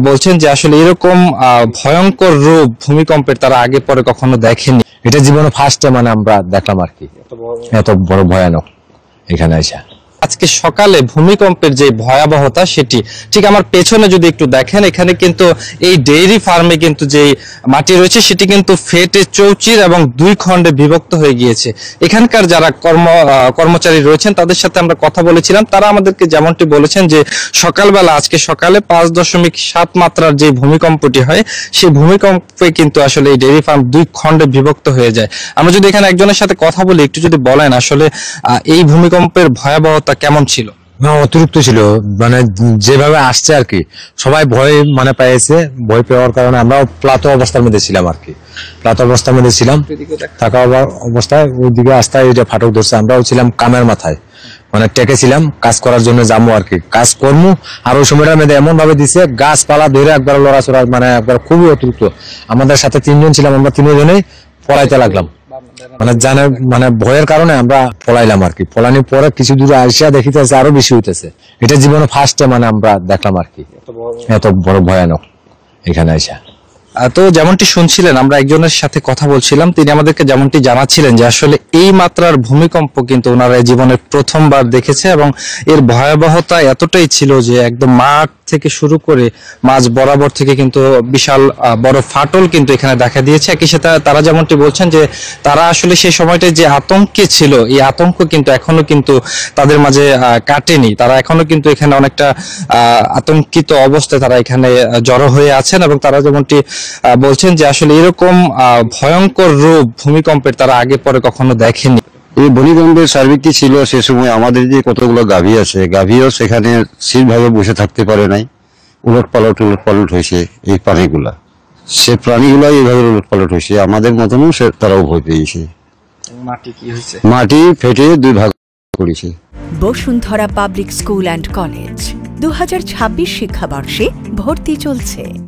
বলছেন যে আসলে এরকম ভয়ঙ্কর রূপ ভূমিকম্পের তারা আগে পরে কখনো দেখেনি। এটা জীবনে ফার্স্ট মানে আমরা দেখলাম আর কি, এত বড় ভয়ানক এখানে এসে। আজকে সকালে ভূমিকম্পের যে ভয়াবহতা সেটি ঠিক আমার পেছনে যদি একটু দেখেন, এখানে কিন্তু এই ডেইরি ফার্মে কিন্তু যে মাটি রয়েছে সেটি কিন্তু ফেটে চৌচির এবং 2 খণ্ডে বিভক্ত হয়ে গিয়েছে। এখানকার যারা কর্মচারী রয়েছেন তাদের সাথে আমরা কথা বলেছিলাম, তারা আমাদেরকে যেমনটি বলেছেন যে সকালবেলা আজকে সকালে 5.7 মাত্রার যে ভূমিকম্পটি হয় সেই ভূমিকম্পে কিন্তু আসলে এই ডেইরি ফার্ম 2 খণ্ডে বিভক্ত হয়ে যায়। আমরা যদি এখানে একজনের সাথে কথা বলি, একটু যদি বলেন আসলে এই ভূমিকম্পের ভয়াবহতা কেমন ছিল? অতিরিক্ত ছিল, মানে যেভাবে আসছে আর কি সবাই ভয় মানে পেয়েছে। ভয় পাওয়ার কারণে আমরাও প্লাত অবস্থার মধ্যে ছিলাম আর কি, প্লাত অবস্থার মধ্যে ছিলাম। থাকা অবস্থায় ওইদিকে আস্তায় এটা ফাটক ধরছে, আমরাও ছিলাম কামের মাথায়, মানে টেকেছিলাম কাজ করার জন্য যাবো আর কি, কাজ করবো। আর ওই সময়টার মধ্যে এমন ভাবে দিছে গাছপালা ধরে একবার লড়াচড়া, মানে একবার খুবই অতিরিক্ত। আমাদের সাথে 3 জন ছিলাম, আমরা 3 জনেই পড়াইতে লাগলাম, মানে ভয়ের কারণে আমরা পলাইলাম আর কি। পলানোর পরে কিছু দূরে আসিয়া দেখিতেছে আরো বেশি হইতেছে। এটা জীবনে ফার্স্ট মানে আমরা দেখলাম আর কি, এত বড় ভয়ানক এখানে আসা। তো যেমনটি শুনছিলেন, আমরা একজনের সাথে কথা বলছিলাম, তিনি আমাদেরকে যেমনটি জানাচ্ছিলেন যে আসলে এই মাত্রার ভূমিকম্প কিন্তু ওনারা জীবনের প্রথমবার দেখেছে এবং এর ভয়াবহতা এতটাই ছিল যে একদম মাঠ থেকে শুরু করে মাঝ বরাবর থেকে কিন্তু বিশাল বড় ফাটল কিন্তু এখানে দেখা দিয়েছে। একই সাথে তারা যেমনটি বলছেন যে তারা আসলে সেই সময়টায় যে আতঙ্কে ছিল, এই আতঙ্ক কিন্তু এখনো কিন্তু তাদের মাঝে কাটেনি। তারা এখনো কিন্তু এখানে অনেকটা আতঙ্কিত অবস্থায় তারা এখানে জড়ো হয়ে আছেন এবং তারা যেমনটি বলছেন যে আসলে এরকম ভয়ঙ্কর রূপ ভূমিকম্পের তারা আগে পরে কখনো দেখেনি। এই ভূমিকম্পের সার্বিকটি ছিল সে সময় আমাদের যে কতগুলো গাভী আছে, গাভীও সেখানে স্থিরভাবে বসে থাকতে পারে নাই, উলট পালট হয়েছে এই প্রাণীগুলা। সে প্রাণীগুলা এইভাবে উলট পালট হয়েছে, আমাদের মতনও তারাও ভয় পেয়েছে। মাটি ফেটে 2 ভাগ করেছে। Bashundhara public school and college 2026 শিক্ষাবর্ষে ভর্তি চলছে।